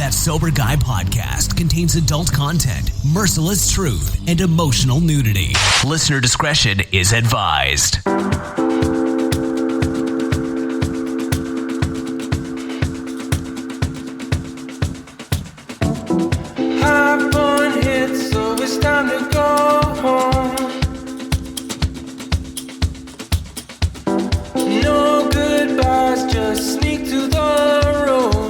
That Sober Guy podcast contains adult content, merciless truth, and emotional nudity. Listener discretion is advised. 1 hit, so it's time to go home. No goodbyes, just sneak to the road.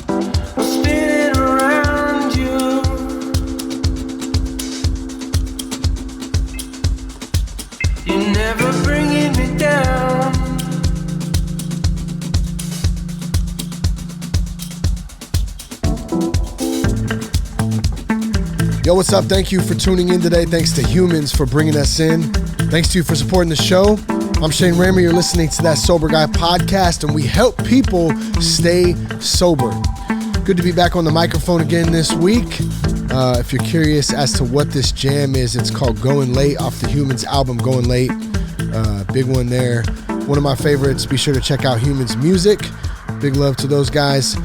I'm spinning around you. You're never bringing me down. Yo, what's up? Thank you for tuning in today. Thanks to Humans for bringing us in. Thanks to you for supporting the show. I'm Shane Raymer. You're listening to That Sober Guy podcast, and we help people stay sober. Good to be back on the microphone again this week. If you're curious as to what this jam is, it's called Going Late off the Humans album, Going Late. Big one there. One of my favorites. Be sure to check out Humans Music. Big love to those guys.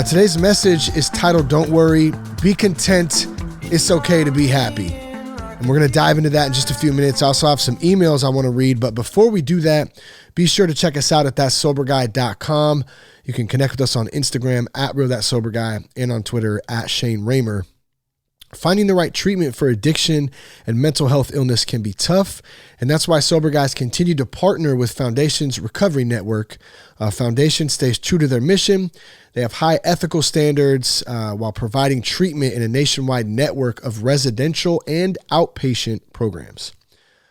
Today's message is titled, Don't Worry, Be Content. It's okay to be happy. And we're going to dive into that in just a few minutes. I also have some emails I want to read. But before we do that, be sure to check us out at thatsoberguy.com. You can connect with us on Instagram at RealThatSoberGuy and on Twitter at Shane Raymer. Finding the right treatment for addiction and mental health illness can be tough, and that's why Sober Guys continue to partner with Foundation's Recovery Network. Foundation stays true to their mission. They have high ethical standards while providing treatment in a nationwide network of residential and outpatient programs.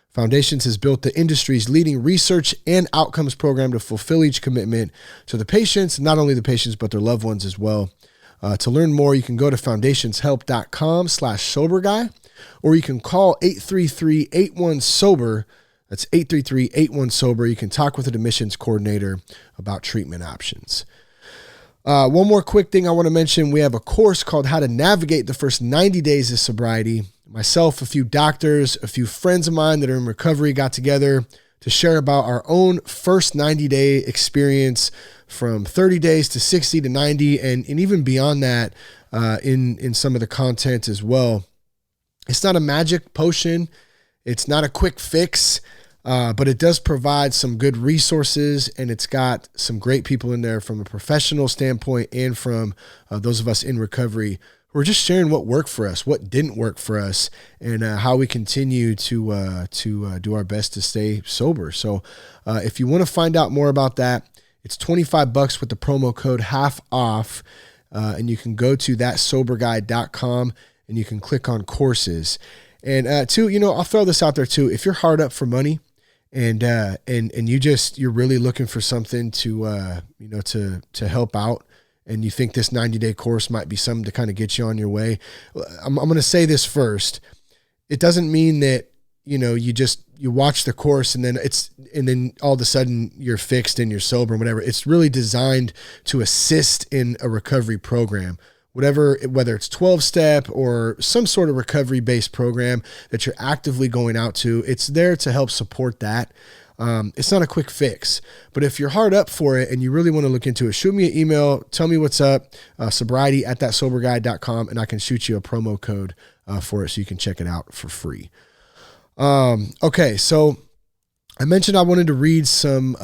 Foundations has built the industry's leading research and outcomes program to fulfill each commitment to the patients, not only the patients, but their loved ones as well. To learn more, you can go to foundationshelp.com/soberguy, or you can call 833-81-SOBER. That's 833-81-SOBER. You can talk with an admissions coordinator about treatment options. One more quick thing I want to mention. We have a course called How to Navigate the First 90 Days of Sobriety. Myself, a few doctors, a few friends of mine that are in recovery got together to share about our own first 90-day experience from 30 days to 60 to 90 and even beyond that in some of the content as well. It's not a magic potion. It's not a quick fix, but it does provide some good resources, and it's got some great people in there from a professional standpoint and from those of us in recovery who are just sharing what worked for us, what didn't work for us, and how we continue to do our best to stay sober. So if you want to find out more about that, it's $25 with the promo code HALF-OFF, and you can go to thatsoberguy.com and you can click on courses. And two, I'll throw this out there too. If you're hard up for money and you're really looking for something to help out, and you think this 90-day course might be something to kind of get you on your way, I'm going to say this first. It doesn't mean that, you watch the course and then all of a sudden you're fixed and you're sober and whatever. It's really designed to assist in a recovery program, whether it's 12-step or some sort of recovery-based program that you're actively going out to. It's there to help support that. It's not a quick fix, but if you're hard up for it and you really want to look into it, shoot me an email, tell me what's up, sobriety@thatsoberguy.com, and I can shoot you a promo code for it so you can check it out for free. Okay, so I mentioned I wanted to read some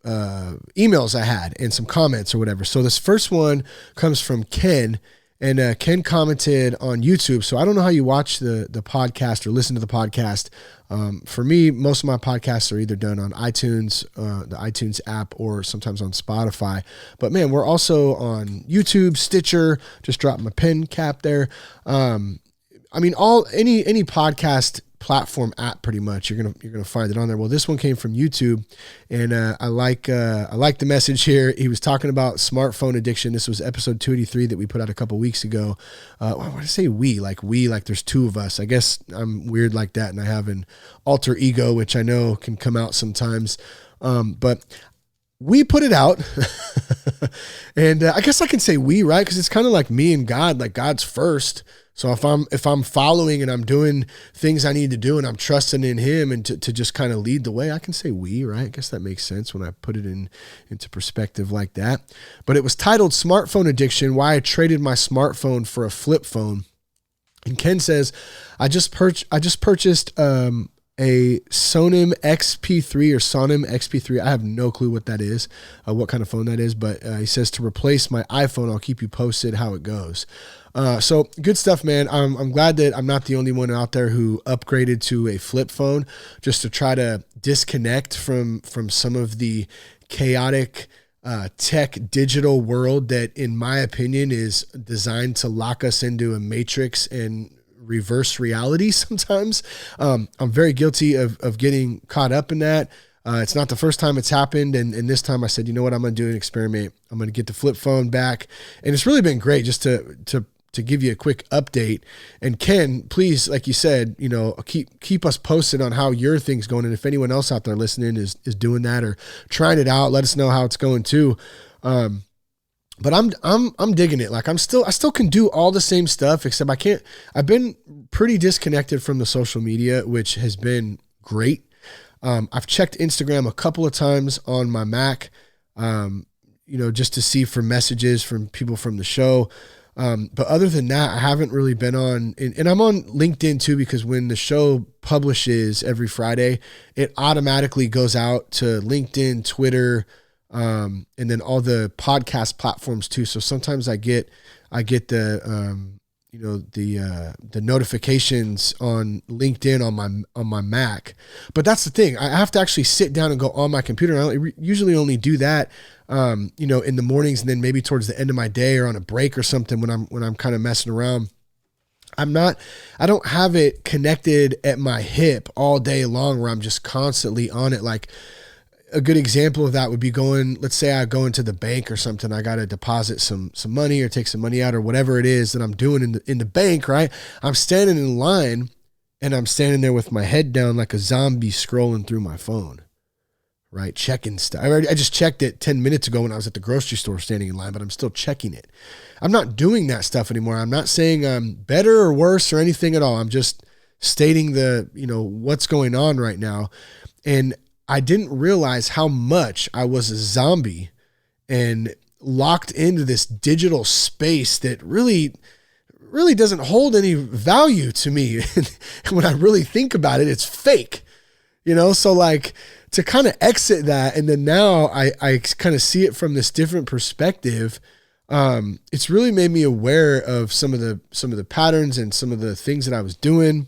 emails I had and some comments or whatever. So this first one comes from Ken, and Ken commented on YouTube. So I don't know how you watch the podcast or listen to the podcast. For me, most of my podcasts are either done on iTunes, the iTunes app, or sometimes on Spotify. But man, we're also on YouTube, Stitcher. Just dropped my pen cap there. Any podcast platform app, pretty much you're gonna find it on there. Well, this one came from YouTube, and I like the message here. He was talking about smartphone addiction. This was episode 283 that we put out a couple weeks ago. Why do I say we? Like there's two of us. I guess I'm weird like that, and I have an alter ego, which I know can come out sometimes. But we put it out. And I guess I can say we, right? Because it's kind of like me and God, like God's first. So if I'm following and I'm doing things I need to do and I'm trusting in him and to just kind of lead the way, I can say we, right? I guess that makes sense when I put it into perspective like that. But it was titled Smartphone Addiction, Why I Traded My Smartphone for a Flip Phone. And Ken says, I just purchased a Sonim XP3 or Sonim XP3. I have no clue what that is, what kind of phone that is, but he says to replace my iPhone. I'll keep you posted how it goes. So good stuff, man. I'm glad that I'm not the only one out there who upgraded to a flip phone just to try to disconnect from some of the chaotic tech digital world that, in my opinion, is designed to lock us into a matrix and reverse reality sometimes. I'm very guilty of getting caught up in that. It's not the first time it's happened. And this time I said, you know what, I'm going to do an experiment. I'm going to get the flip phone back. And it's really been great just to give you a quick update. And Ken, please, like you said, you know, keep us posted on how your thing's going. And if anyone else out there listening is doing that or trying it out, let us know how it's going too. But I'm digging it. Like I still can do all the same stuff, except I've been pretty disconnected from the social media, which has been great. I've checked Instagram a couple of times on my Mac, you know, just to see for messages from people from the show. But other than that, I haven't really been on, and I'm on LinkedIn too, because when the show publishes every Friday, it automatically goes out to LinkedIn, Twitter, and then all the podcast platforms too. So sometimes I get the, you know, the notifications on LinkedIn on my Mac, but that's the thing. I have to actually sit down and go on my computer. And I usually only do that, you know, in the mornings and then maybe towards the end of my day or on a break or something when I'm kind of messing around. I don't have it connected at my hip all day long where I'm just constantly on it. Like a good example of that would be let's say I go into the bank or something. I got to deposit some money or take some money out or whatever it is that I'm doing in the bank, right? I'm standing in line and I'm standing there with my head down like a zombie scrolling through my phone, right? Checking stuff. I just checked it 10 minutes ago when I was at the grocery store standing in line, but I'm still checking it. I'm not doing that stuff anymore. I'm not saying I'm better or worse or anything at all. I'm just stating what's going on right now. And I didn't realize how much I was a zombie and locked into this digital space that really doesn't hold any value to me. And when I really think about it, it's fake, you know? So like to kind of exit that. And then now I kind of see it from this different perspective. It's really made me aware of some of the patterns and some of the things that I was doing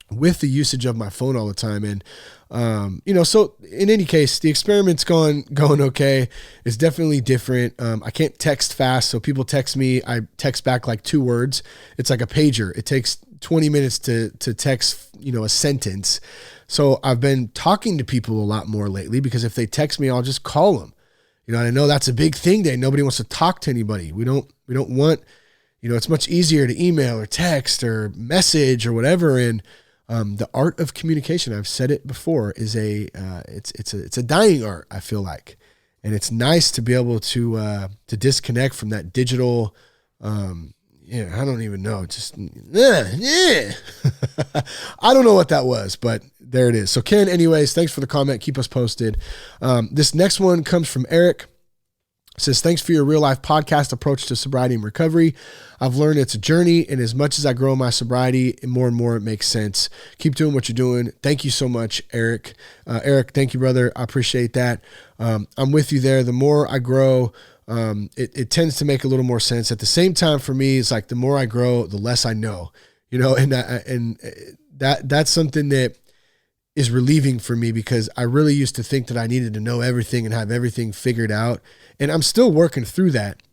with the usage of my phone all the time. And, so in any case, the experiment's going okay. It's definitely different. I can't text fast. So people text me, I text back like 2 words. It's like a pager. It takes 20 minutes to text, a sentence. So I've been talking to people a lot more lately because if they text me, I'll just call them. I know that's a big thing today. Nobody wants to talk to anybody. We don't want, it's much easier to email or text or message or whatever. And, the art of communication, I've said it before, is it's a dying art, I feel like. And it's nice to be able to disconnect from that digital, I don't even know. Just, I don't know what that was, but there it is. So Ken, anyways, thanks for the comment. Keep us posted. This next one comes from Eric. It says, thanks for your real life podcast approach to sobriety and recovery. I've learned it's a journey, and as much as I grow my sobriety, and more it makes sense. Keep doing what you're doing. Thank you so much, Eric. Eric, thank you, brother. I appreciate that. I'm with you there. The more I grow, it tends to make a little more sense. At the same time, for me, it's like the more I grow, the less I know. And that's something that is relieving for me because I really used to think that I needed to know everything and have everything figured out. And I'm still working through that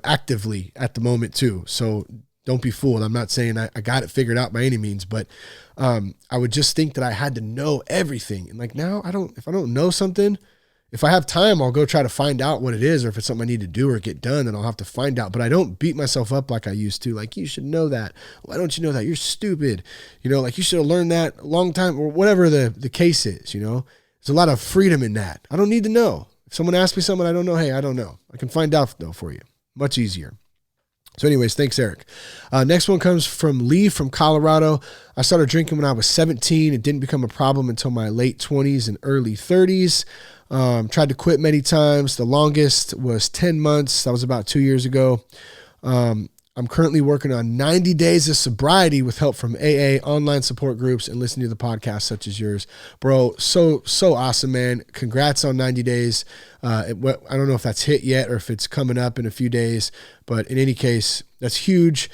actively at the moment too. So don't be fooled. I'm not saying I got it figured out by any means, but I would just think that I had to know everything. And like now if I don't know something, if I have time, I'll go try to find out what it is, or if it's something I need to do or get done, then I'll have to find out. But I don't beat myself up like I used to. Like, you should know that. Why don't you know that? You're stupid. Like you should have learned that a long time, or whatever the case is, There's a lot of freedom in that. I don't need to know. If someone asks me something I don't know, hey, I don't know. I can find out though for you. Much easier. So anyways, thanks, Eric. Next one comes from Lee from Colorado. I started drinking when I was 17. It didn't become a problem until my late 20s and early 30s. Tried to quit many times. The longest was 10 months. That was about 2 years ago. I'm currently working on 90 days of sobriety with help from AA, online support groups, and listening to the podcasts such as yours. Bro, so awesome, man. Congrats on 90 days. I don't know if that's hit yet or if it's coming up in a few days, but in any case, that's huge.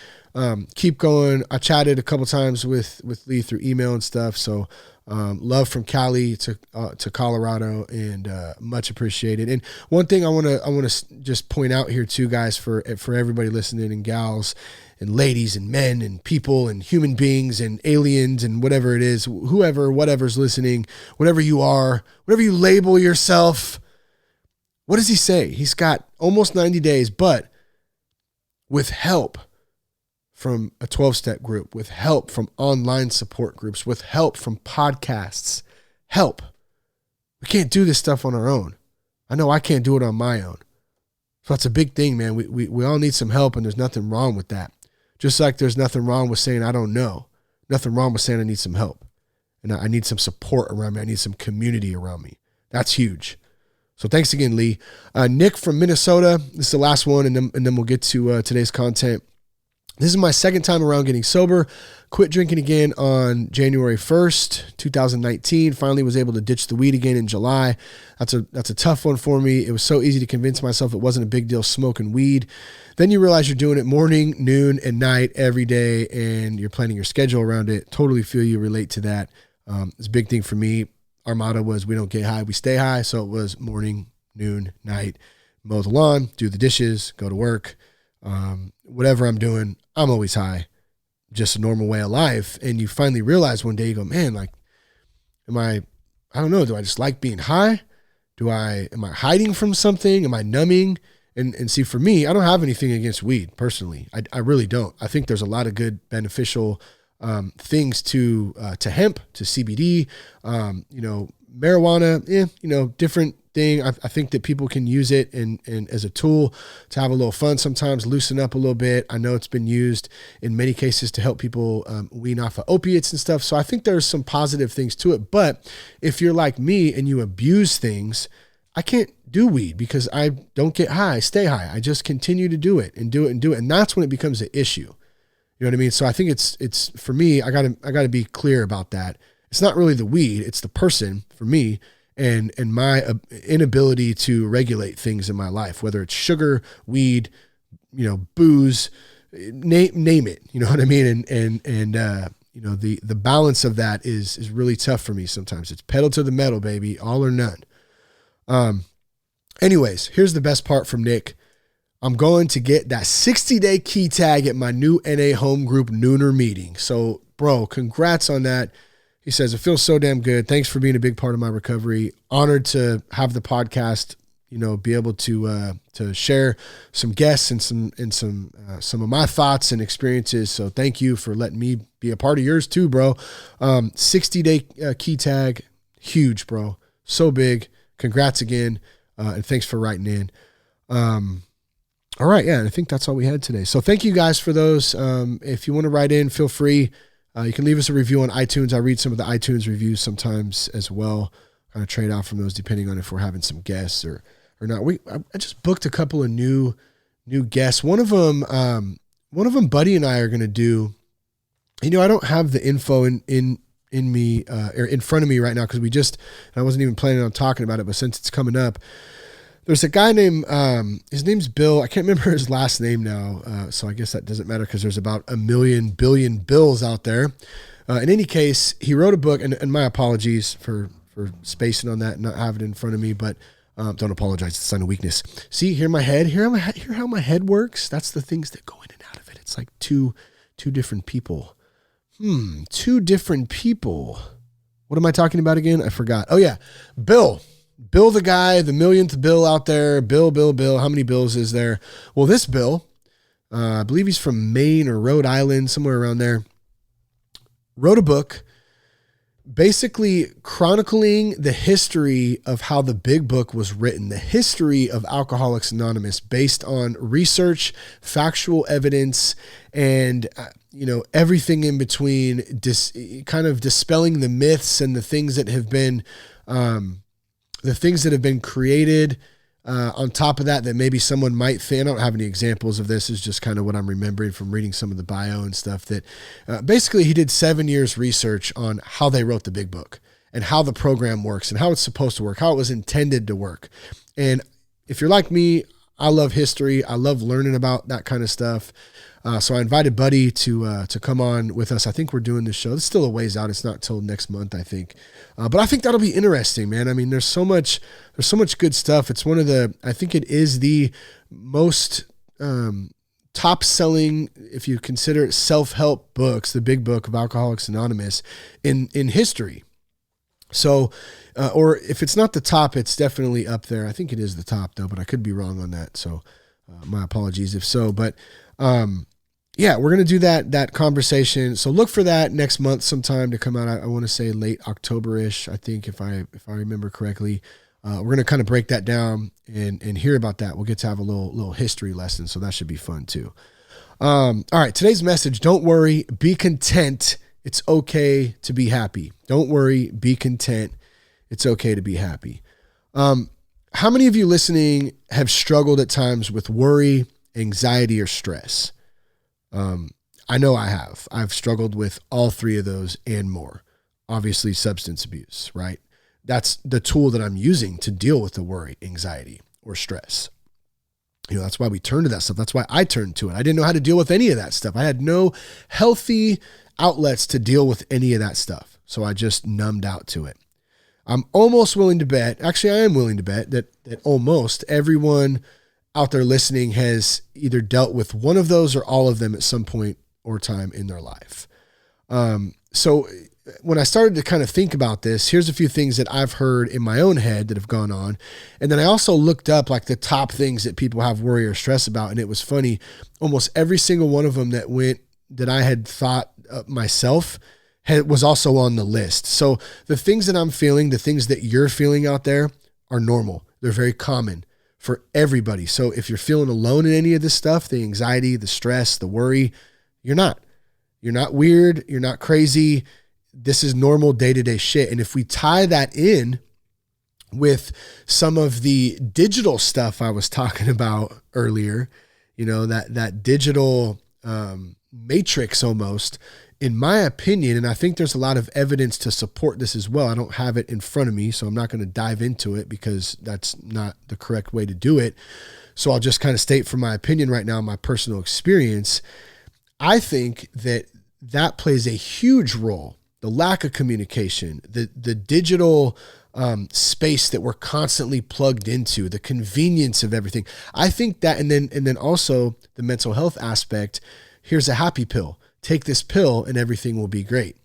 Keep going. I chatted a couple times with Lee through email and stuff, so love from Cali to Colorado, and much appreciated. And one thing I want to just point out here too, guys, for everybody listening, and gals and ladies and men and people and human beings and aliens and whatever it is, whatever's listening, whatever you are, whatever you label yourself, what does he say? He's got almost 90 days, but with help from a 12-step group, with help from online support groups, with help from podcasts. Help. We can't do this stuff on our own. I know I can't do it on my own. So that's a big thing, man. We all need some help, and there's nothing wrong with that. Just like there's nothing wrong with saying I don't know. Nothing wrong with saying I need some help. And I need some support around me. I need some community around me. That's huge. So thanks again, Lee. Nick from Minnesota. This is the last one, and then we'll get to today's content. This is my second time around getting sober. Quit drinking again on January 1st, 2019. Finally was able to ditch the weed again in July. That's a tough one for me. It was so easy to convince myself it wasn't a big deal smoking weed. Then you realize you're doing it morning, noon, and night every day, and you're planning your schedule around it. Totally feel you relate to that. It's a big thing for me. Our motto was we don't get high, we stay high. So it was morning, noon, night, mow the lawn, do the dishes, go to work. Whatever I'm doing, I'm always high, just a normal way of life. And you finally realize one day, you go, man, like, I don't know, do I just like being high? Am I hiding from something? Am I numbing? And see, for me, I don't have anything against weed personally. I really don't. I think there's a lot of good beneficial things to hemp, to CBD, marijuana, different thing. I think that people can use it and as a tool to have a little fun sometimes, loosen up a little bit. I know it's been used in many cases to help people wean off of opiates and stuff. So I think there's some positive things to it. But if you're like me and you abuse things, I can't do weed because I don't get high, I stay high. I just continue to do it. And that's when it becomes an issue. You know what I mean? So I think it's for me, I gotta be clear about that. It's not really the weed, it's the person for me and my inability to regulate things in my life, whether it's sugar, weed, booze, name it, you know what I mean? And the balance of that is really tough for me sometimes. It's pedal to the metal, baby, all or none. Anyways, here's the best part from Nick. I'm going to get that 60-day key tag at my new NA home group nooner meeting. So, bro, congrats on that. He says, it feels so damn good. Thanks for being a big part of my recovery. Honored to have the podcast, be able to share some guests and some of my thoughts and experiences. So thank you for letting me be a part of yours too, bro. 60-day key tag. Huge, bro. So big. Congrats again. And thanks for writing in. All right. Yeah. And I think that's all we had today. So thank you guys for those. If you want to write in, feel free. You can leave us a review on iTunes. I read some of the iTunes reviews sometimes as well. Kind of trade off from those depending on if we're having some guests or not. I just booked a couple of new guests. One of them, Buddy and I are going to do. I don't have the info in me or in front of me right now because I wasn't even planning on talking about it, but since it's coming up, there's a guy named, his name's Bill. I can't remember his last name now. So I guess that doesn't matter because there's about 1 billion Bills out there. In any case, he wrote a book, and my apologies for spacing on that and not having it in front of me, but don't apologize. It's a sign of weakness. See, hear my head? Hear how my head works? That's the things that go in and out of it. It's like two different people. Two different people. What am I talking about again? I forgot. Oh, yeah. Bill, the guy, the millionth Bill out there. Bill. How many Bills is there? Well, this Bill, I believe he's from Maine or Rhode Island, somewhere around there, wrote a book basically chronicling the history of how the big book was written, the history of Alcoholics Anonymous based on research, factual evidence, and everything in between, kind of dispelling the myths and the things that have been created. On top of that maybe someone might think, I don't have any examples of this, is just kind of what I'm remembering from reading some of the bio and stuff, that basically he did 7 years research on how they wrote the big book and how the program works and how it's supposed to work, how it was intended to work. And if you're like me, I love history. I love learning about that kind of stuff. So I invited Buddy to come on with us. I think we're doing this show. It's still a ways out. It's not till next month, I think. But I think that'll be interesting, man. I mean, there's so much good stuff. It's I think it is the most top selling, if you consider it self-help books, the big book of Alcoholics Anonymous in history. So, or if it's not the top, it's definitely up there. I think it is the top though, but I could be wrong on that. So my apologies if so, but yeah, we're going to do that conversation. So look for that next month sometime to come out. I want to say late October-ish, I think, if I remember correctly. We're going to kind of break that down and hear about that. We'll get to have a little history lesson, so that should be fun too. All right, today's message: don't worry, be content. It's okay to be happy. Don't worry, be content. It's okay to be happy. How many of you listening have struggled at times with worry, anxiety, or stress? I know I have. I've struggled with all three of those and more. Obviously, substance abuse, right? That's the tool that I'm using to deal with the worry, anxiety, or stress. That's why we turn to that stuff. That's why I turned to it. I didn't know how to deal with any of that stuff. I had no healthy outlets to deal with any of that stuff. So I just numbed out to it. I'm almost willing to bet, actually I am willing to bet that almost everyone out there listening has either dealt with one of those or all of them at some point or time in their life. So when I started to kind of think about this, here's a few things that I've heard in my own head that have gone on. And then I also looked up like the top things that people have worry or stress about. And it was funny. Almost every single one of them that I had thought myself was also on the list. So the things that I'm feeling, the things that you're feeling out there are normal. They're very common for everybody. So if you're feeling alone in any of this stuff, the anxiety, the stress, the worry, you're not weird. You're not crazy. This is normal day-to-day shit. And if we tie that in with some of the digital stuff I was talking about earlier, that digital matrix almost, in my opinion, and I think there's a lot of evidence to support this as well. I don't have it in front of me, so I'm not going to dive into it because that's not the correct way to do it. So I'll just kind of state from my opinion right now, my personal experience. I think that plays a huge role. The lack of communication, the digital space that we're constantly plugged into, the convenience of everything. I think that, and then also the mental health aspect. Here's a happy pill. Take this pill and everything will be great.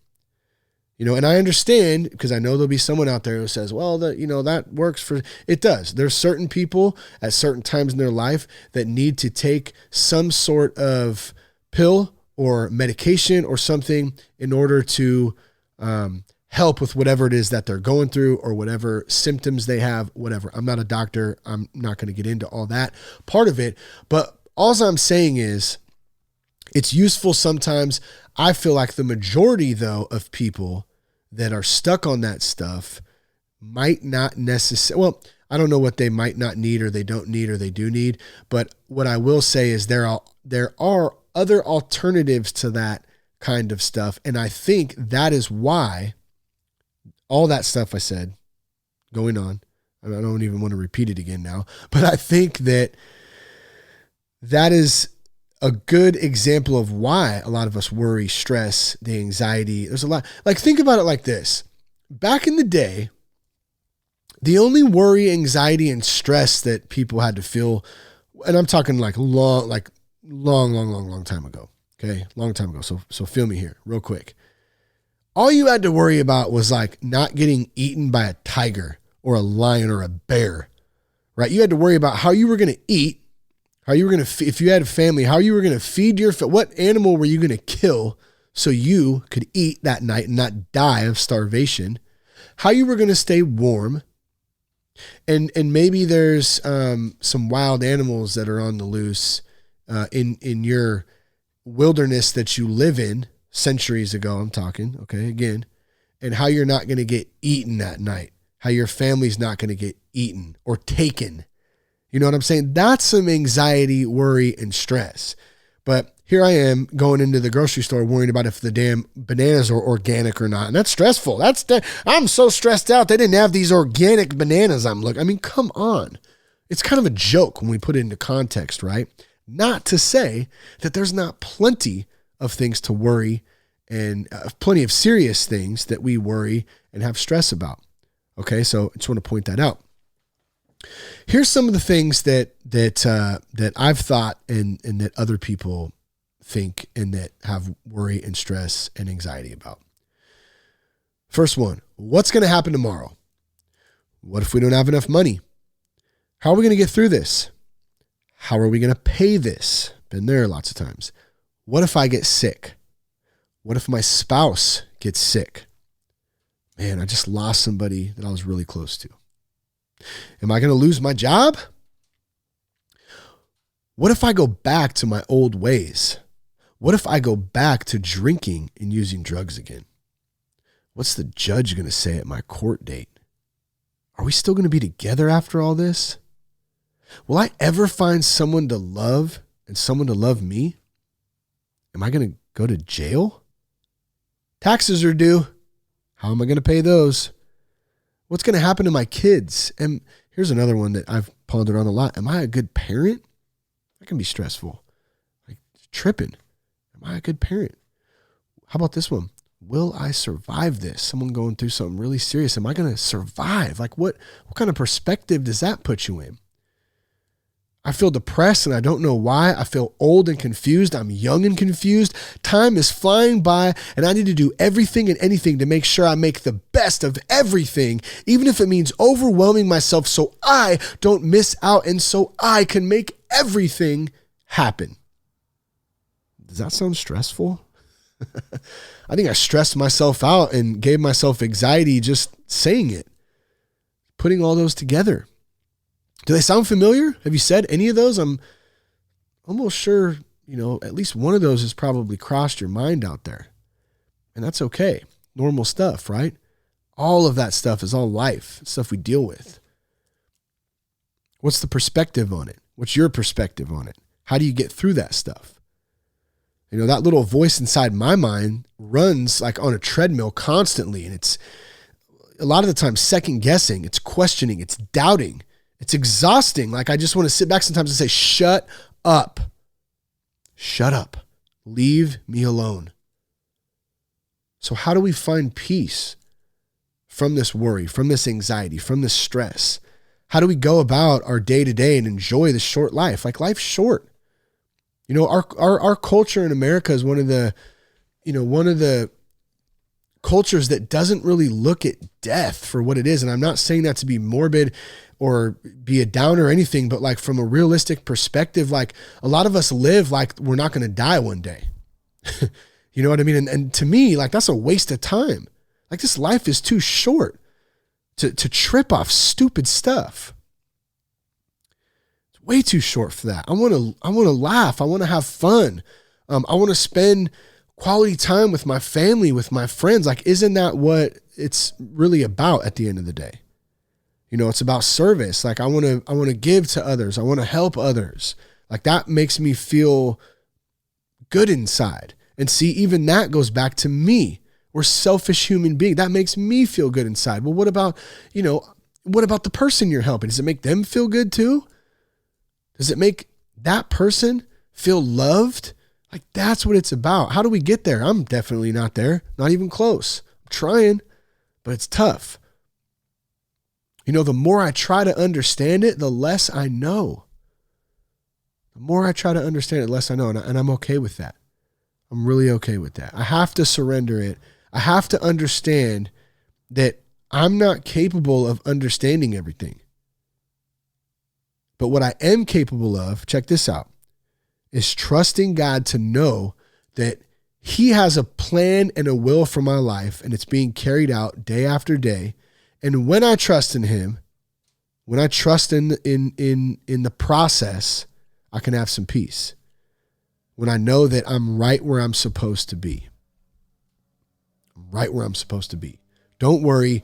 And I understand, because I know there'll be someone out there who says, well, that works for, it does. There's certain people at certain times in their life that need to take some sort of pill or medication or something in order to help with whatever it is that they're going through or whatever symptoms they have, whatever. I'm not a doctor. I'm not going to get into all that part of it. But all I'm saying is it's useful sometimes. I feel like the majority, though, of people that are stuck on that stuff might not necessarily, well, I don't know what they might not need or they don't need or they do need. But what I will say is there are other alternatives to that kind of stuff. And I think that is why all that stuff I said going on, I don't even want to repeat it again now, but I think that is a good example of why a lot of us worry, stress, the anxiety. There's a lot, like, think about it like this. Back in the day, the only worry, anxiety, and stress that people had to feel, and I'm talking like long time ago. Okay. Long time ago. So feel me here real quick. All you had to worry about was like not getting eaten by a tiger or a lion or a bear, right? You had to worry about how you were going to eat, how you were going to, if you had a family, how you were going to feed what animal were you going to kill so you could eat that night and not die of starvation, how you were going to stay warm, and maybe there's some wild animals that are on the loose in your wilderness that you live in centuries ago, I'm talking, okay, again, and how you're not going to get eaten that night, how your family's not going to get eaten or taken. You know what I'm saying? That's some anxiety, worry, and stress. But here I am going into the grocery store worrying about if the damn bananas are organic or not. And that's stressful. I'm so stressed out. They didn't have these organic bananas I mean, come on. It's kind of a joke when we put it into context, right? Not to say that there's not plenty of things to worry and plenty of serious things that we worry and have stress about. Okay, so I just want to point that out. Here's some of the things that I've thought and that other people think and that have worry and stress and anxiety about. First one, what's going to happen tomorrow? What if we don't have enough money? How are we going to get through this? How are we going to pay this? Been there lots of times. What if I get sick? What if my spouse gets sick? Man, I just lost somebody that I was really close to. Am I going to lose my job? What if I go back to my old ways? What if I go back to drinking and using drugs again? What's the judge going to say at my court date? Are we still going to be together after all this? Will I ever find someone to love and someone to love me? Am I going to go to jail? Taxes are due. How am I going to pay those? What's going to happen to my kids? And here's another one that I've pondered on a lot. Am I a good parent? That can be stressful. Like tripping. Am I a good parent? How about this one? Will I survive this? Someone going through something really serious. Am I going to survive? Like what kind of perspective does that put you in? I feel depressed and I don't know why. I feel old and confused. I'm young and confused. Time is flying by and I need to do everything and anything to make sure I make the best of everything, even if it means overwhelming myself so I don't miss out and so I can make everything happen. Does that sound stressful? I think I stressed myself out and gave myself anxiety just saying it, putting all those together. Do they sound familiar? Have you said any of those? I'm almost sure, at least one of those has probably crossed your mind out there. And that's okay. Normal stuff, right? All of that stuff is all life, stuff we deal with. What's the perspective on it? What's your perspective on it? How do you get through that stuff? That little voice inside my mind runs like on a treadmill constantly. And it's a lot of the time second guessing. It's questioning. It's doubting. It's exhausting. Like I just want to sit back sometimes and say, shut up. Shut up. Leave me alone. So how do we find peace from this worry, from this anxiety, from this stress? How do we go about our day to day and enjoy this short life? Like life's short. Our culture in America is one of the cultures that doesn't really look at death for what it is. And I'm not saying that to be morbid or be a downer or anything, but like from a realistic perspective, like a lot of us live like we're not going to die one day. You know what I mean? And to me, like that's a waste of time. Like this life is too short to trip off stupid stuff. It's way too short for that. I want to laugh. I want to have fun. I want to spend quality time with my family, with my friends. Like, isn't that what it's really about at the end of the day? It's about service. Like I want to give to others. I want to help others. Like that makes me feel good inside. And see, even that goes back to me. We're selfish human beings. That makes me feel good inside. Well, what about the person you're helping? Does it make them feel good too? Does it make that person feel loved? Like that's what it's about. How do we get there? I'm definitely not there. Not even close. I'm trying, but it's tough. The more I try to understand it, the less I know. The more I try to understand it, the less I know. And I'm okay with that. I'm really okay with that. I have to surrender it. I have to understand that I'm not capable of understanding everything. But what I am capable of, check this out, is trusting God to know that He has a plan and a will for my life, and it's being carried out day after day. And when I trust in him, when I trust in the process, I can have some peace. When I know that I'm right where I'm supposed to be. I'm right where I'm supposed to be. Don't worry.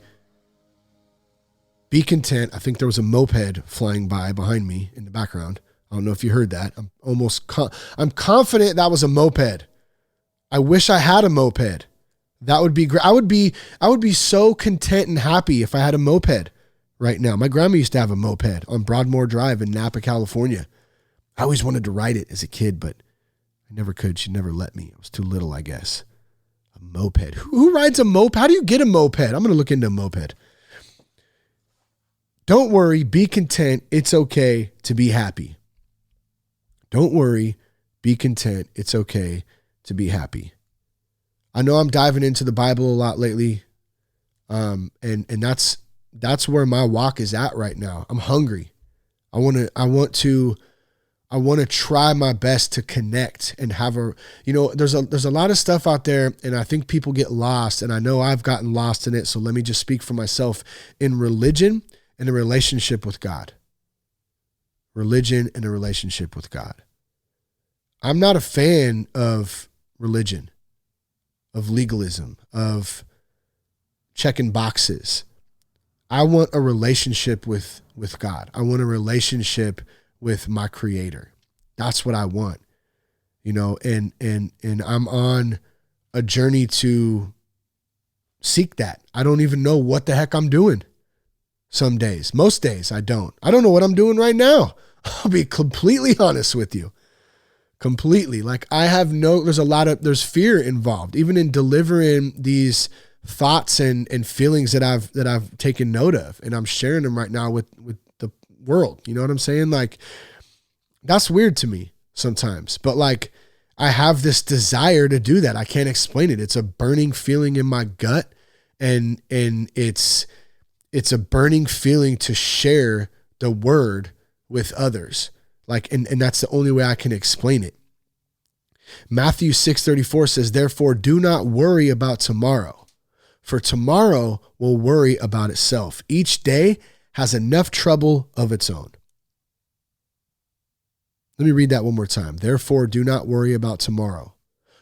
Be content. I think there was a moped flying by behind me in the background. I don't know if you heard that. I'm confident that was a moped. I wish I had a moped. That would be great. I would be so content and happy if I had a moped right now. My grandma used to have a moped on Broadmoor Drive in Napa, California. I always wanted to ride it as a kid, but I never could. She never let me. I was too little, I guess. A moped. Who rides a moped? How do you get a moped? I'm going to look into a moped. Don't worry. Be content. It's okay to be happy. Don't worry. Be content. It's okay to be happy. I know I'm diving into the Bible a lot lately. And that's where my walk is at right now. I'm hungry. I want to try my best to connect and have there's a lot of stuff out there, and I think people get lost, and I know I've gotten lost in it. So let me just speak for myself in religion and a relationship with God. Religion and a relationship with God. I'm not a fan of religion, of legalism, of checking boxes. I want a relationship with God. I want a relationship with my creator. That's what I want, and I'm on a journey to seek that. I don't even know what the heck I'm doing. Some days, most days I don't know what I'm doing right now. I'll be completely honest with you. Completely. Like there's fear involved, even in delivering these thoughts and feelings that I've taken note of, and I'm sharing them right now with the world. You know what I'm saying? Like, that's weird to me sometimes, but like, I have this desire to do that. I can't explain it. It's a burning feeling in my gut, and it's a burning feeling to share the word with others. Like, and that's the only way I can explain it. Matthew 6:34 says, "Therefore do not worry about tomorrow, for tomorrow will worry about itself. Each day has enough trouble of its own." Let me read that one more time. "Therefore do not worry about tomorrow,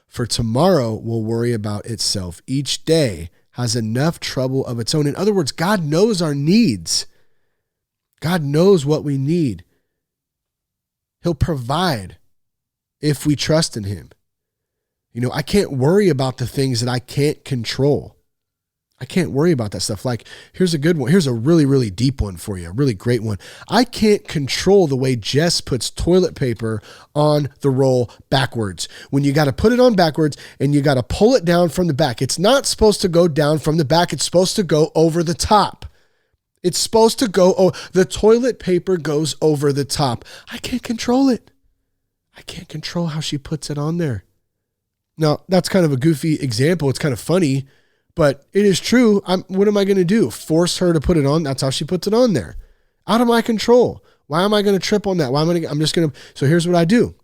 for tomorrow will worry about itself. Each day has enough trouble of its own." In other words, God knows our needs. God knows what we need. He'll provide if we trust in him. I can't worry about the things that I can't control. I can't worry about that stuff. Like, here's a good one. Here's a really, really deep one for you. A really great one. I can't control the way Jess puts toilet paper on the roll backwards. When you got to put it on backwards and you got to pull it down from the back. It's not supposed to go down from the back. It's supposed to go over the top. It's supposed to go, the toilet paper goes over the top. I can't control it. I can't control how she puts it on there. Now, that's kind of a goofy example. It's kind of funny, but it is true. What am I going to do? Force her to put it on? That's how she puts it on there. Out of my control. Why am I going to trip on that? So here's what I do.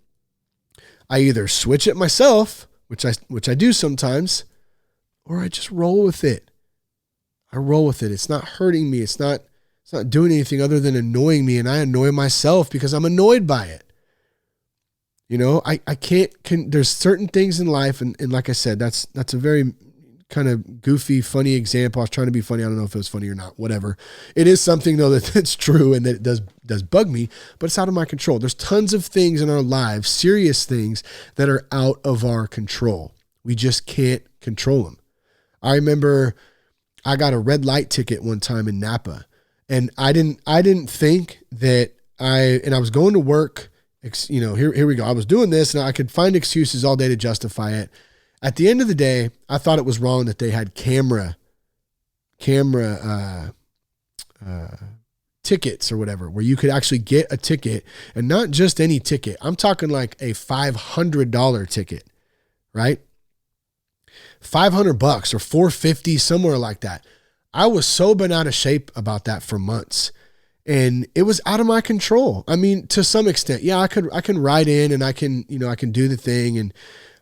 I either switch it myself, which I do sometimes, or I just roll with it. I roll with it. It's not hurting me. It's not doing anything other than annoying me, and I annoy myself because I'm annoyed by it. I can't, there's certain things in life, and like I said, that's a very kind of goofy, funny example. I was trying to be funny. I don't know if it was funny or not, whatever. It is something though that's true and that it does bug me, but it's out of my control. There's tons of things in our lives, serious things that are out of our control. We just can't control them. I remember I got a red light ticket one time in Napa, and I didn't think that I was going to work. Here we go. I was doing this and I could find excuses all day to justify it. At the end of the day, I thought it was wrong that they had camera tickets or whatever, where you could actually get a ticket, and not just any ticket. I'm talking like a $500 ticket, right? $500 or $450, somewhere like that. I was so bent out of shape about that for months, and it was out of my control. I mean, to some extent, yeah, I can write in and I can do the thing, and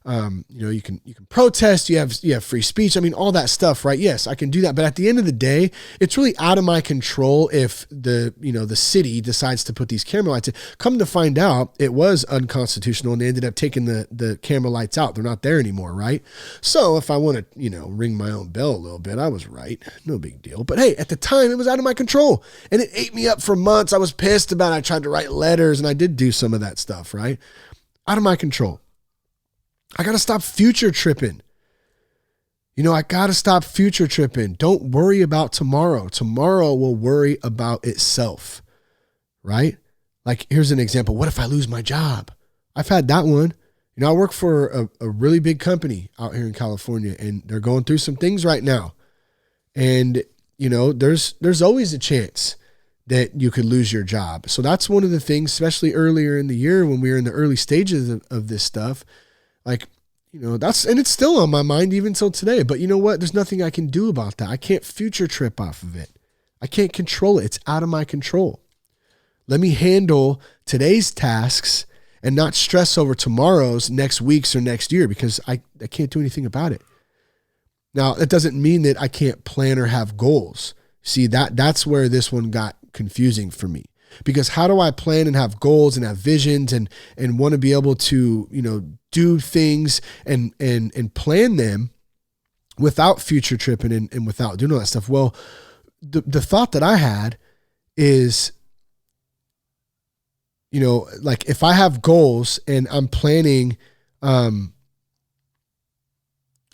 You can protest, you have free speech. I mean, all that stuff, right? Yes, I can do that. But at the end of the day, it's really out of my control if the city decides to put these camera lights in. Come to find out, it was unconstitutional and they ended up taking the camera lights out. They're not there anymore, right? So if I want to, ring my own bell a little bit, I was right. No big deal. But hey, at the time, it was out of my control and it ate me up for months. I was pissed about it. I tried to write letters and I did do some of that stuff, right? Out of my control. I got to stop future tripping. I got to stop future tripping. Don't worry about tomorrow. Tomorrow will worry about itself, right? Like, here's an example. What if I lose my job? I've had that one. I work for a really big company out here in California, and they're going through some things right now. And, there's always a chance that you could lose your job. So that's one of the things, especially earlier in the year when we were in the early stages of this stuff. Like, and it's still on my mind even till today, but you know what? There's nothing I can do about that. I can't future trip off of it. I can't control it. It's out of my control. Let me handle today's tasks and not stress over tomorrow's, next week's, or next year because I can't do anything about it. Now, that doesn't mean that I can't plan or have goals. See, that's where this one got confusing for me. Because how do I plan and have goals and have visions and want to be able to, do things and plan them without future tripping and without doing all that stuff? Well, the thought that I had is, like if I have goals and I'm planning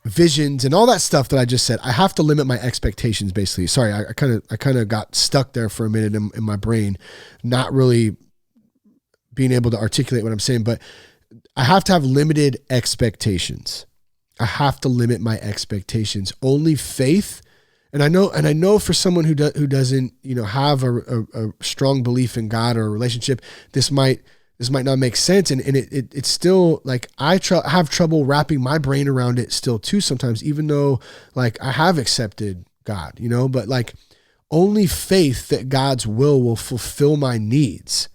visions and all that stuff that I just said, I have to limit my expectations basically. Sorry, I kind of got stuck there for a minute in my brain, not really being able to articulate what I'm saying, but I have to have limited expectations. I have to limit my expectations. Only faith. And I know for someone who doesn't, have a strong belief in God or a relationship, this might not make sense. And it's still like, I have trouble wrapping my brain around it still too sometimes, even though like I have accepted God, but like only faith that God's will fulfill my needs,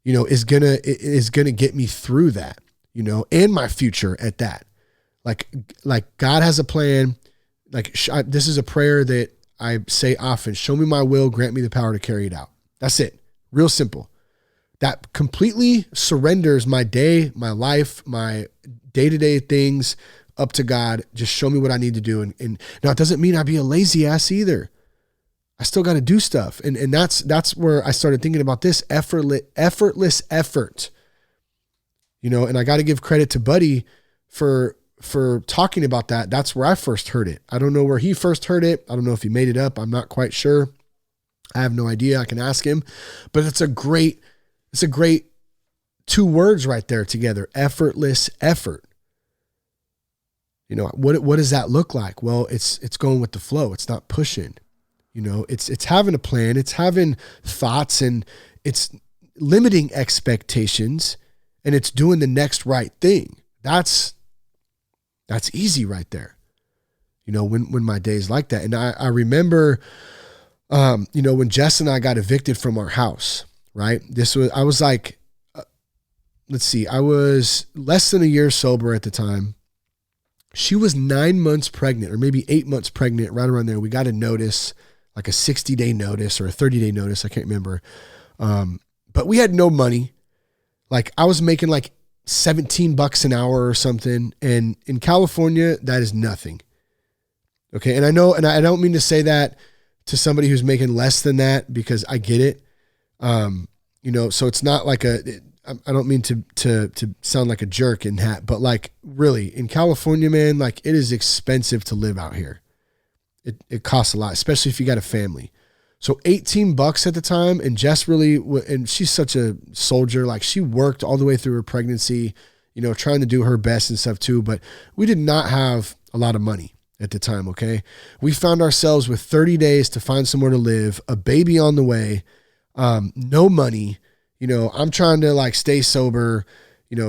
is gonna get me through that, and my future at that. Like God has a plan. Like this is a prayer that I say often: show me my will, grant me the power to carry it out. That's it. Real simple. That completely surrenders my day, my life, my day-to-day things up to God. Just show me what I need to do. And now it doesn't mean I be a lazy ass either. I still got to do stuff. And that's where I started thinking about this effortless effort, and I got to give credit to Buddy for talking about that. That's where I first heard it. I don't know where he first heard it. I don't know if he made it up. I'm not quite sure. I have no idea. I can ask him, but it's a great 2 words right there together. Effortless effort. What does that look like? Well, it's going with the flow. It's not pushing, it's having a plan. It's having thoughts, and it's limiting expectations, and it's doing the next right thing. That's easy right there. When my days like that. And I remember, when Jess and I got evicted from our house, right? I was like, I was less than a year sober at the time. She was 9 months pregnant, or maybe 8 months pregnant, right around there. We got a notice, like a 60-day notice or a 30-day notice. I can't remember. But we had no money. Like I was making like $17 an hour or something. And in California, that is nothing. Okay. And I know, and I don't mean to say that to somebody who's making less than that, because I get it. So it's not like I don't mean to sound like a jerk in that, but like really in California, man, like it is expensive to live out here. It costs a lot, especially if you got a family. So $18 at the time. And Jess and she's such a soldier. Like she worked all the way through her pregnancy, trying to do her best and stuff too, but we did not have a lot of money at the time. Okay. We found ourselves with 30 days to find somewhere to live, a baby on the way, no money. I'm trying to like stay sober.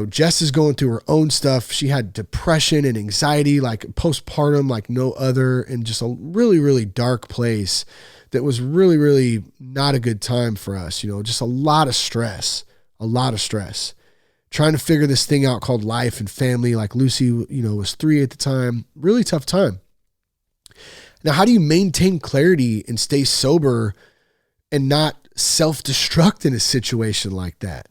Jess is going through her own stuff. She had depression and anxiety, like postpartum, like no other, and just a really, really dark place that was really, really not a good time for us. Just a lot of stress, trying to figure this thing out called life and family. Like Lucy, was 3 at the time, really tough time. Now, how do you maintain clarity and stay sober and not self-destruct in a situation like that?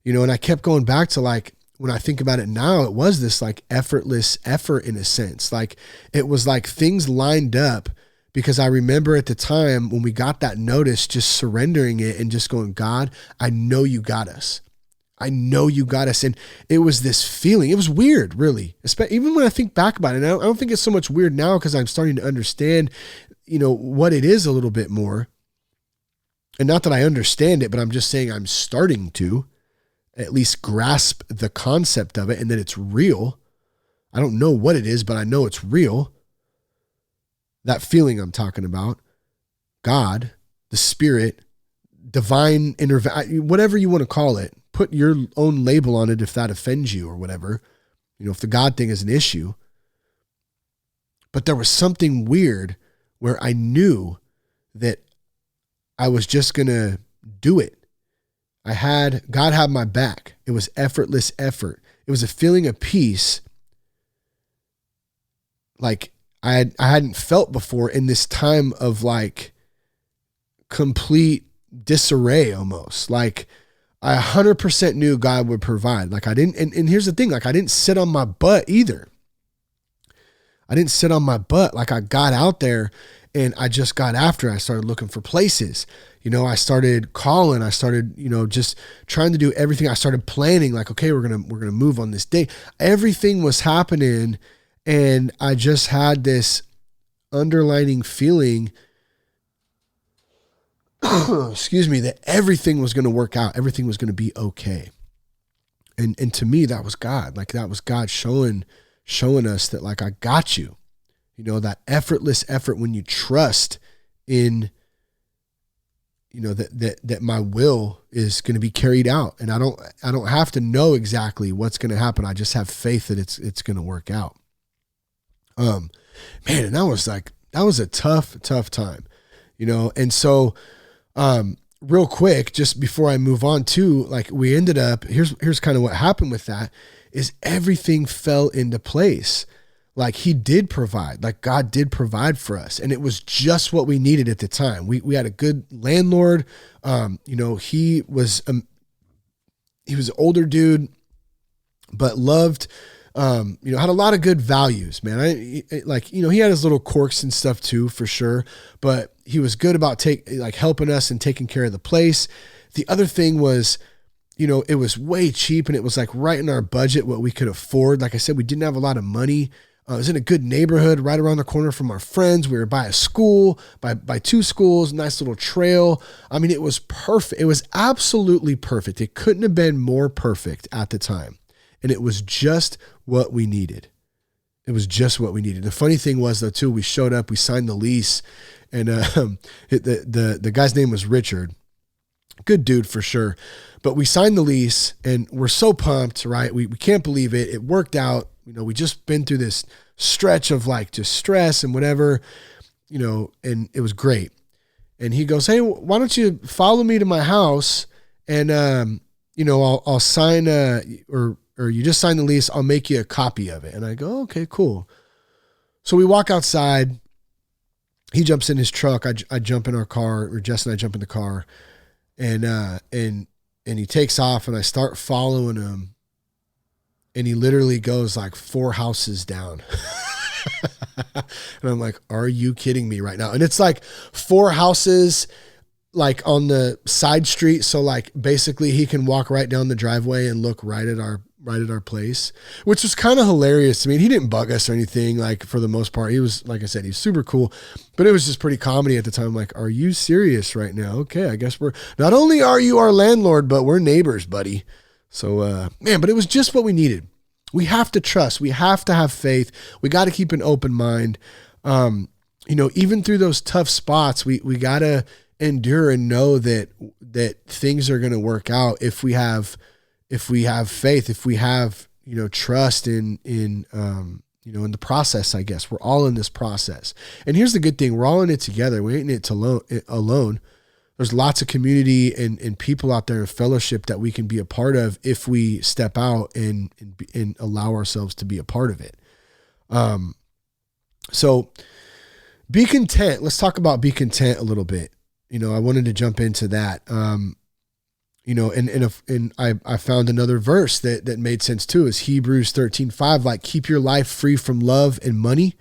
And I kept going back to like, when I think about it now, it was this like effortless effort in a sense. Like it was like things lined up, because I remember at the time when we got that notice, just surrendering it and just going, God, I know you got us. I know you got us. And it was this feeling. It was weird, really. Even when I think back about it, I don't think it's so much weird now because I'm starting to understand, what it is a little bit more. And not that I understand it, but I'm just saying I'm starting to at least grasp the concept of it and that it's real. I don't know what it is, but I know it's real. That feeling I'm talking about, God, the Spirit, divine whatever you want to call it, put your own label on it if that offends you or whatever, if the God thing is an issue. But there was something weird where I knew that I was just going to do it. God had my back. It was effortless effort. It was a feeling of peace like I hadn't felt before in this time of like complete disarray almost. Like I 100% knew God would provide. Like I didn't, and here's the thing, like I didn't sit on my butt either. I didn't sit on my butt. Like I got out there and I just got after it. I started looking for places. I started calling. I started, just trying to do everything. I started planning like, okay, we're going to move on this day. Everything was happening. And I just had this underlining feeling, excuse me, that everything was going to work out. Everything was going to be okay. And to me, that was God. Like that was God showing us that like, I got you, that effortless effort when you trust in, that my will is going to be carried out. And I don't have to know exactly what's going to happen. I just have faith that it's going to work out. Man, and that was a tough time, And so, real quick, just before I move on to like, we ended up, here's kind of what happened with that is everything fell into place. Like he did provide, like God did provide for us. And it was just what we needed at the time. We had a good landlord. He was an older dude, but loved, had a lot of good values, man. He had his little quirks and stuff too, for sure, but he was good about helping us and taking care of the place. The other thing was, it was way cheap and it was like right in our budget, what we could afford. Like I said, we didn't have a lot of money. It was in a good neighborhood right around the corner from our friends. We were by a school, by 2 schools, nice little trail. I mean, it was perfect. It was absolutely perfect. It couldn't have been more perfect at the time. And it was just what we needed. It was just what we needed. The funny thing was though, too, we showed up, we signed the lease, and the guy's name was Richard. Good dude for sure. But we signed the lease and we're so pumped, right? We can't believe it. It worked out. We just been through this stretch of like just stress and whatever, and it was great. And he goes, hey, why don't you follow me to my house and, I'll sign, or you just sign the lease. I'll make you a copy of it. And I go, okay, cool. So we walk outside. He jumps in his truck. I jump in our car, or Jess and I jump in the car, and he takes off and I start following him. And he literally goes like 4 houses down. And I'm like, are you kidding me right now? And it's like 4 houses like on the side street. So like basically he can walk right down the driveway and look right at our place, which was kind of hilarious. I mean, he didn't bug us or anything, like for the most part. He was, like I said, he's super cool, but it was just pretty comedy at the time. Like, are you serious right now? Okay, I guess not only are you our landlord, but we're neighbors, buddy. So, man, but it was just what we needed. We have to trust. We have to have faith. We got to keep an open mind. Even through those tough spots, we got to endure and know that things are going to work out if we have faith, if we have, trust in the process. I guess we're all in this process. And here's the good thing. We're all in it together. We ain't in it alone. There's lots of community and people out there in fellowship that we can be a part of if we step out and allow ourselves to be a part of it. So be content. Let's talk about be content a little bit. I wanted to jump into that. And I found another verse that made sense too, is Hebrews 13:5, like keep your life free from love and money,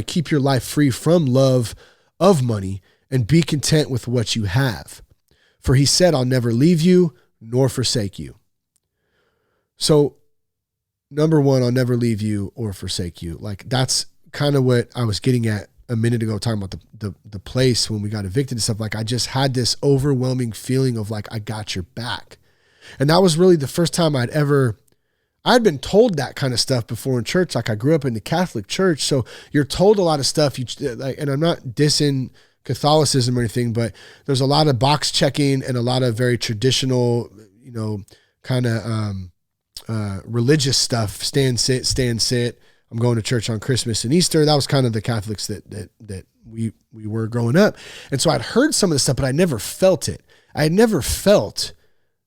keep your life free from love of money and be content with what you have. For he said, I'll never leave you nor forsake you. So number one, I'll never leave you or forsake you. Like that's kind of what I was getting at a minute ago, talking about the place when we got evicted and stuff. Like I just had this overwhelming feeling of like, I got your back. And that was really the first time I'd been told that kind of stuff before in church. Like I grew up in the Catholic church. So you're told a lot of stuff, and I'm not dissing Catholicism or anything, but there's a lot of box checking and a lot of very traditional, kind of religious stuff. Stand, sit. I'm going to church on Christmas and Easter. That was kind of the Catholics that we were growing up. And so I'd heard some of this stuff, but I never felt it. I had never felt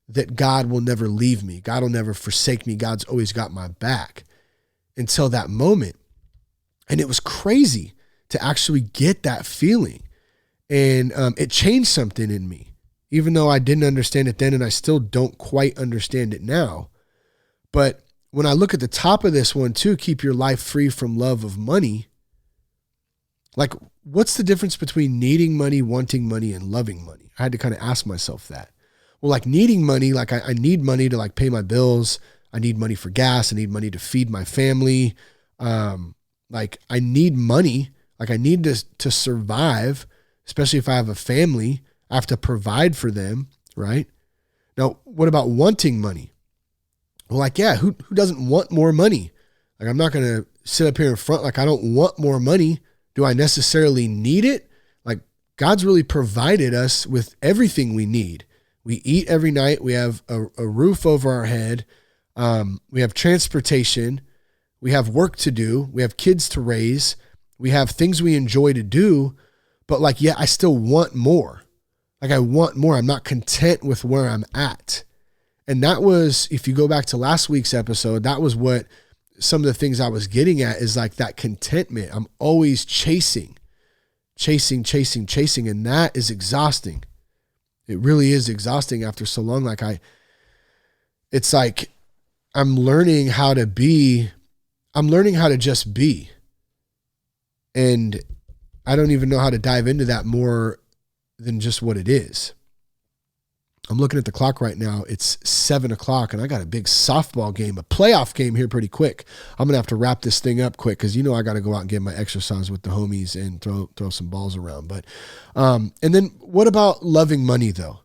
that God will never leave me. God will never forsake me. God's always got my back until that moment. And it was crazy to actually get that feeling. And it changed something in me, even though I didn't understand it then, and I still don't quite understand it now. But when I look at the top of this one too, keep your life free from love of money. Like, what's the difference between needing money, wanting money, and loving money? I had to kind of ask myself that. Well, like needing money, like I need money to like pay my bills. I need money for gas. I need money to feed my family. Like I need money. Like I need to survive. Especially if I have a family, I have to provide for them, right? Now, what about wanting money? Well, like, yeah, who doesn't want more money? Like, I'm not going to sit up here in front like I don't want more money. Do I necessarily need it? Like, God's really provided us with everything we need. We eat every night. We have a roof over our head. We have transportation. We have work to do. We have kids to raise. We have things we enjoy to do. But like, yeah, I still want more. Like I want more. I'm not content with where I'm at. And that was, if you go back to last week's episode, that was what some of the things I was getting at, is like that contentment. I'm always chasing. And that is exhausting. It really is exhausting after so long. Like it's like I'm learning how to just be. And I don't even know how to dive into that more than just what it is. I'm looking at the clock right now. It's 7:00 and I got a big softball game, a playoff game here pretty quick. I'm going to have to wrap this thing up quick because I got to go out and get my exercise with the homies and throw some balls around. But, and then what about loving money though?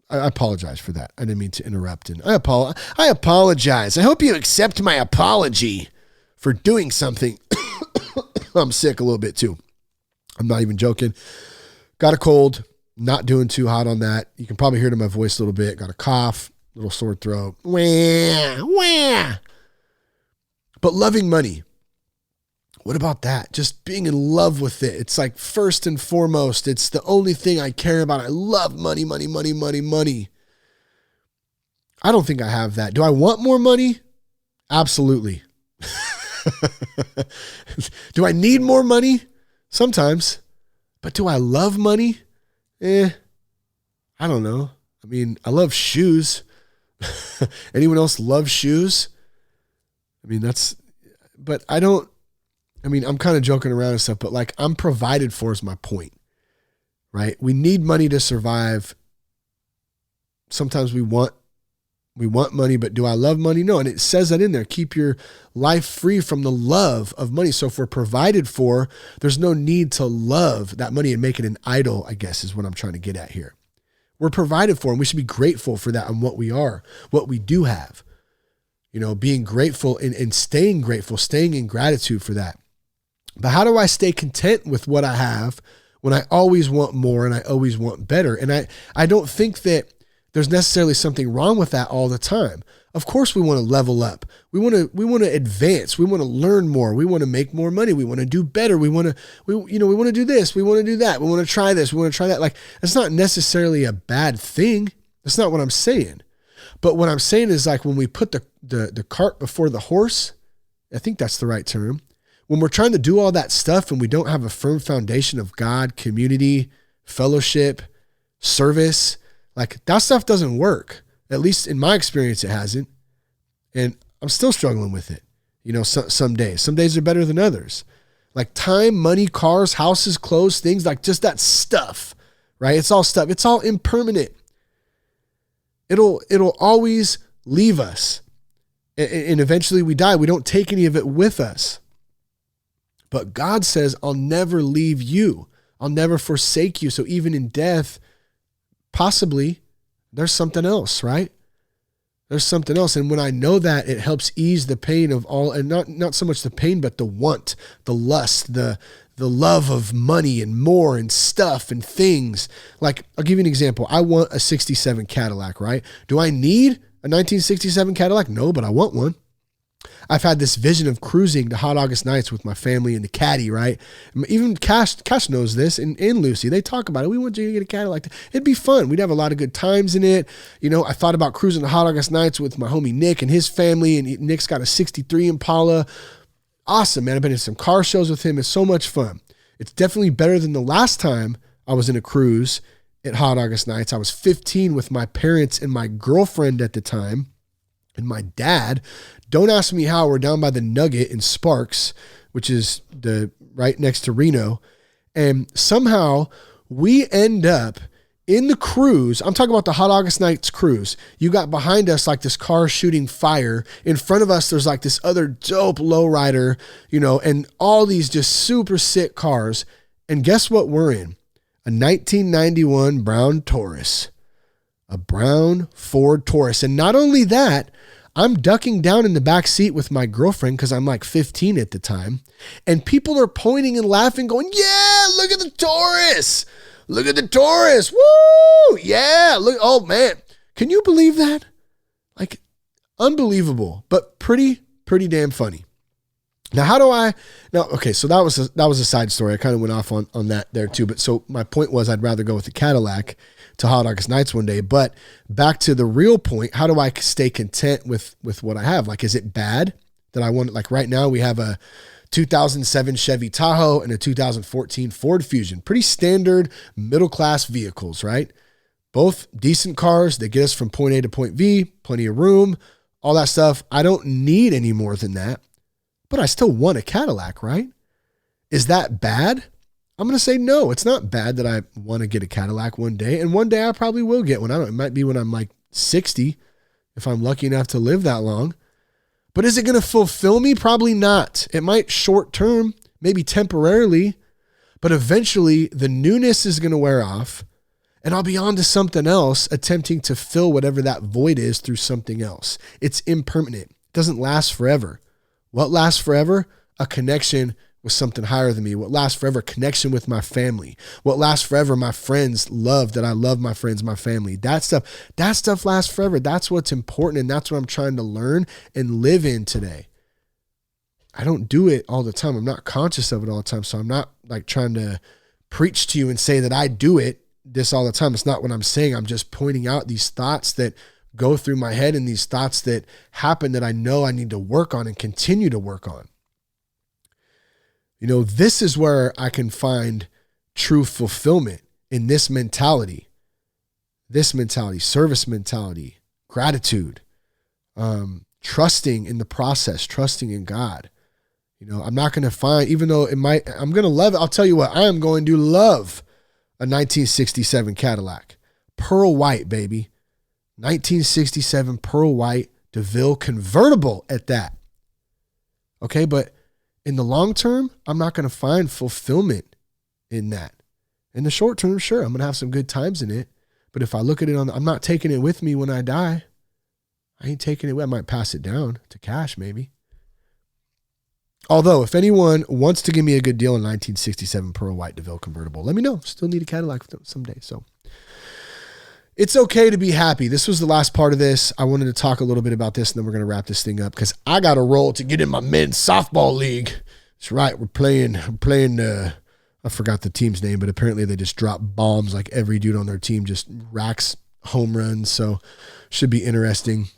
I apologize for that. I didn't mean to interrupt, and I apologize. I hope you accept my apology for doing something. I'm sick a little bit too. I'm not even joking. Got a cold, not doing too hot on that. You can probably hear it in my voice a little bit. Got a cough, little sore throat. Wah. But loving money, what about that? Just being in love with it. It's like first and foremost, it's the only thing I care about. I love money. I don't think I have that. Do I want more money? Absolutely. Do I need more money? Sometimes. But do I love money? I don't know. I mean, I love shoes. Anyone else love shoes? I mean, I'm kind of joking around and stuff, but like I'm provided for is my point, right? We need money to survive. Sometimes we want money, but do I love money? No. And it says that in there, keep your life free from the love of money. So if we're provided for, there's no need to love that money and make it an idol, I guess is what I'm trying to get at here. We're provided for, and we should be grateful for that and what we are, what we do have, being grateful and staying grateful, staying in gratitude for that. But how do I stay content with what I have when I always want more and I always want better? And I don't think that there's necessarily something wrong with that all the time. Of course, we want to level up. We want to advance. We want to learn more. We want to make more money. We want to do better. We want to do this. We want to do that. We want to try this. We want to try that. Like, that's not necessarily a bad thing. That's not what I'm saying. But what I'm saying is, like, when we put the cart before the horse, I think that's the right term. When we're trying to do all that stuff and we don't have a firm foundation of God, community, fellowship, service, like, that stuff doesn't work. At least in my experience, it hasn't. And I'm still struggling with it. Some days are better than others. Like time, money, cars, houses, clothes, things, like just that stuff, right? It's all stuff. It's all impermanent. It'll always leave us. And eventually we die. We don't take any of it with us. But God says, I'll never leave you. I'll never forsake you. So even in death, possibly, there's something else, right? There's something else. And when I know that, it helps ease the pain of all, and not so much the pain, but the want, the lust, the love of money and more and stuff and things. Like, I'll give you an example. I want a 67 Cadillac, right? Do I need a 1967 Cadillac? No, but I want one. I've had this vision of cruising to hot August nights with my family in the Caddy, right? Even Cash knows this, and Lucy, they talk about it. We want you to get a Cadillac. It'd be fun. We'd have a lot of good times in it. I thought about cruising to hot August nights with my homie Nick and his family, and Nick's got a 63 Impala. Awesome, man. I've been in some car shows with him. It's so much fun. It's definitely better than the last time I was in a cruise at hot August nights. I was 15 with my parents and my girlfriend at the time and my dad. Don't ask me how. We're down by the Nugget in Sparks, which is right next to Reno. And somehow we end up in the cruise. I'm talking about the hot August nights cruise. You got behind us like this car shooting fire. In front of us, there's like this other dope lowrider, and all these just super sick cars. And guess what we're in? A 1991 brown Taurus, a brown Ford Taurus. And not only that, I'm ducking down in the back seat with my girlfriend because I'm like 15 at the time. And people are pointing and laughing, going, yeah, look at the Taurus. Look at the Taurus. Woo! Yeah. Look. Oh, man. Can you believe that? Like, unbelievable, but pretty damn funny. Now, okay, so that was a side story. I kind of went off on that there too. But so my point was I'd rather go with the Cadillac to hot August nights one day. But back to the real point, how do I stay content with what I have? Like, is it bad that I want, like right now we have a 2007 Chevy Tahoe and a 2014 Ford Fusion, pretty standard middle-class vehicles, right? Both decent cars. They get us from point A to point V, plenty of room, all that stuff. I don't need any more than that, but I still want a Cadillac, right? Is that bad? I'm going to say no. It's not bad that I want to get a Cadillac one day, and one day I probably will get one. It might be when I'm like 60, if I'm lucky enough to live that long. But is it going to fulfill me? Probably not. It might short term, maybe temporarily, but eventually the newness is going to wear off and I'll be on to something else, attempting to fill whatever that void is through something else. It's impermanent. It doesn't last forever. What lasts forever? A connection with something higher than me. What lasts forever? Connection with my family. What lasts forever? My friends love that I love my friends, my family. That stuff lasts forever. That's what's important. And that's what I'm trying to learn and live in today. I don't do it all the time. I'm not conscious of it all the time. So I'm not like trying to preach to you and say that I do this all the time. It's not what I'm saying. I'm just pointing out these thoughts that go through my head and these thoughts that happen that I know I need to work on and continue to work on. This is where I can find true fulfillment in this mentality, service mentality, gratitude, trusting in the process, trusting in God. I'm not going to find, even though I'm going to love it. I'll tell you what, I am going to love a 1967 Cadillac, pearl white, baby. 1967 pearl white DeVille convertible at that. Okay. But in the long term, I'm not going to find fulfillment in that. In the short term, sure, I'm going to have some good times in it. But if I look at it I'm not taking it with me when I die. I ain't taking it with. I might pass it down to cash maybe. Although, if anyone wants to give me a good deal on 1967 pearl white DeVille convertible, let me know. Still need a Cadillac someday. So It's okay to be happy. This was the last part of this. I wanted to talk a little bit about this, and then we're going to wrap this thing up because I got a roll to get in my men's softball league. That's right. We're playing, I forgot the team's name, but apparently they just drop bombs. Like every dude on their team just racks home runs. So should be interesting.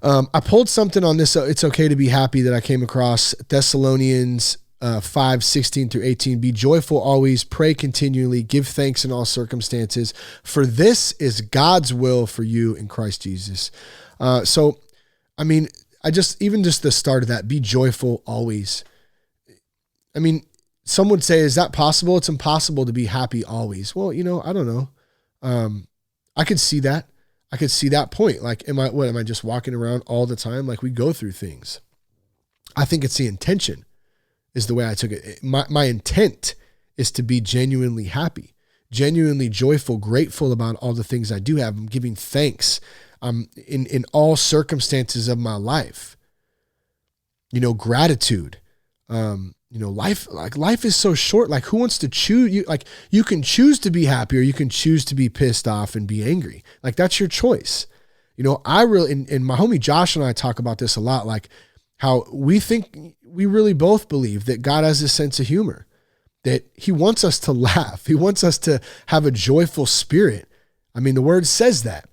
I pulled something on this. It's okay to be happy that I came across Thessalonians 5:16-18. Be joyful always, pray continually, give thanks in all circumstances, for this is God's will for you in Christ Jesus. So, I mean, even just the start of that, be joyful always. I mean, some would say, is that possible? It's impossible to be happy always. Well, I don't know. I could see that. I could see that point. Like, am I just walking around all the time? Like, we go through things. I think it's the intention is the way I took it. My intent is to be genuinely happy, genuinely joyful, grateful about all the things I do have. I'm giving thanks in all circumstances of my life. Gratitude. Life is so short. Like, who wants to choose? You can choose to be happy or you can choose to be pissed off and be angry. Like, that's your choice. I really, and my homie Josh and I talk about this a lot, like how we really both believe that God has a sense of humor, that he wants us to laugh. He wants us to have a joyful spirit. I mean, the word says that.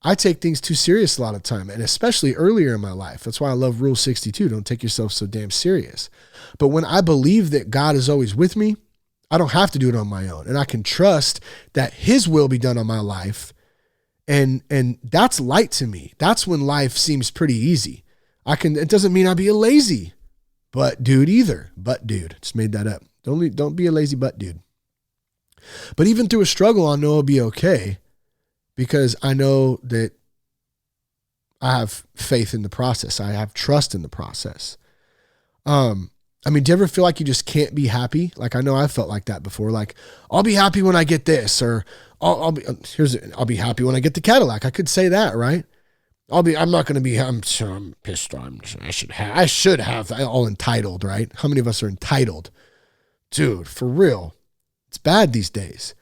I take things too serious a lot of time, and especially earlier in my life. That's why I love Rule 62. Don't take yourself so damn serious. But when I believe that God is always with me, I don't have to do it on my own. And I can trust that his will be done on my life. And that's light to me. That's when life seems pretty easy. It doesn't mean I be a lazy butt dude either. Butt dude. Just made that up. Don't be a lazy butt dude. But even through a struggle, I know it'll be okay because I know that I have faith in the process. I have trust in the process. Do you ever feel like you just can't be happy? Like, I know I felt like that before. Like, I'll be happy when I get this, or I'll be happy when I get the Cadillac. I could say that, right? I'm not going to be, I'm pissed. I should have all entitled, right? How many of us are entitled? Dude, for real. It's bad these days.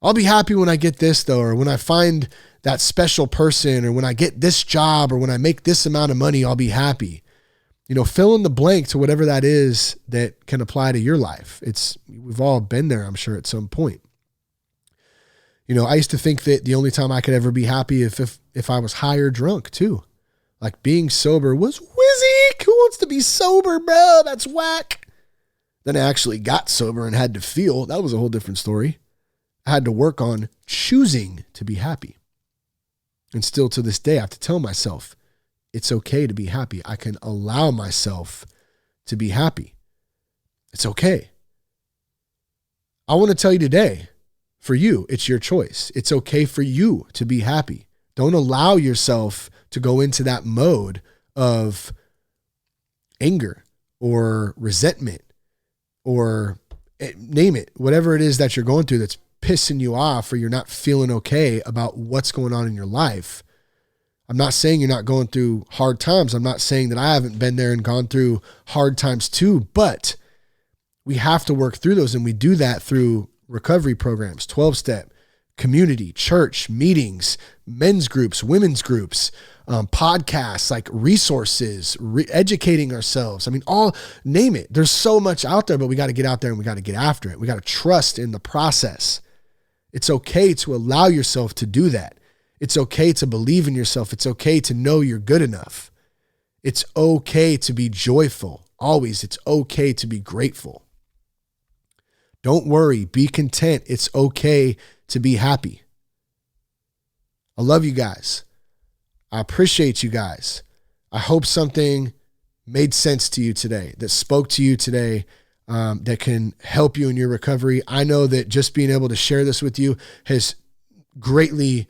I'll be happy when I get this though, or when I find that special person, or when I get this job, or when I make this amount of money, I'll be happy. Fill in the blank to whatever that is that can apply to your life. We've all been there, I'm sure, at some point. I used to think that the only time I could ever be happy if I was high or drunk too. Like, being sober was whizzy. Who wants to be sober, bro? That's whack. Then I actually got sober and had to feel. That was a whole different story. I had to work on choosing to be happy. And still to this day, I have to tell myself, it's okay to be happy. I can allow myself to be happy. It's okay. I want to tell you today, for you, it's your choice. It's okay for you to be happy. Don't allow yourself to go into that mode of anger or resentment or name it, whatever it is that you're going through that's pissing you off or you're not feeling okay about what's going on in your life. I'm not saying you're not going through hard times. I'm not saying that I haven't been there and gone through hard times too, but we have to work through those. And we do that through recovery programs, 12-step, community, church, meetings, men's groups, women's groups, podcasts, like resources, educating ourselves. Name it. There's so much out there, but we got to get out there and we got to get after it. We got to trust in the process. It's okay to allow yourself to do that. It's okay to believe in yourself. It's okay to know you're good enough. It's okay to be joyful. Always, it's okay to be grateful. Don't worry. Be content. It's okay to be happy. I love you guys. I appreciate you guys. I hope something made sense to you today, that spoke to you today, that can help you in your recovery. I know that just being able to share this with you has greatly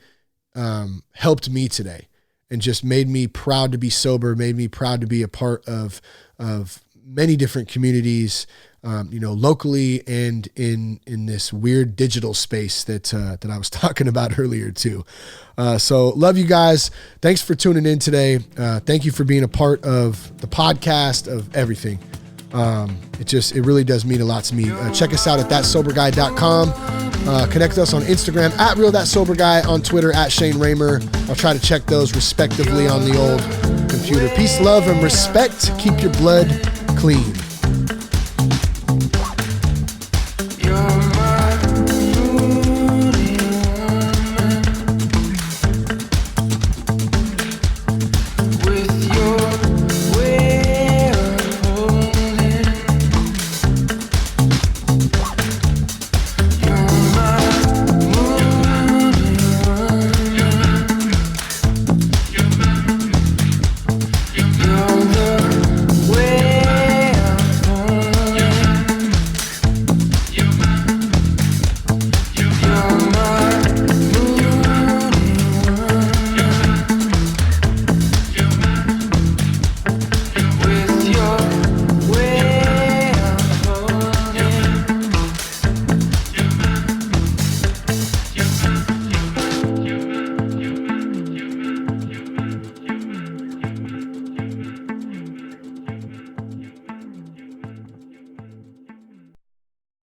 helped me today and just made me proud to be sober, made me proud to be a part of many different communities, locally and in this weird digital space that I was talking about earlier too. So love you guys. Thanks for tuning in today. Thank you for being a part of the podcast, of everything. It really does mean a lot to me. Check us out at thatsoberguy.com. Connect with us on Instagram at RealThatSoberGuy, on Twitter at Shane Raymer. I'll try to check those respectively on the old computer. Peace, love, and respect. Keep your blood clean.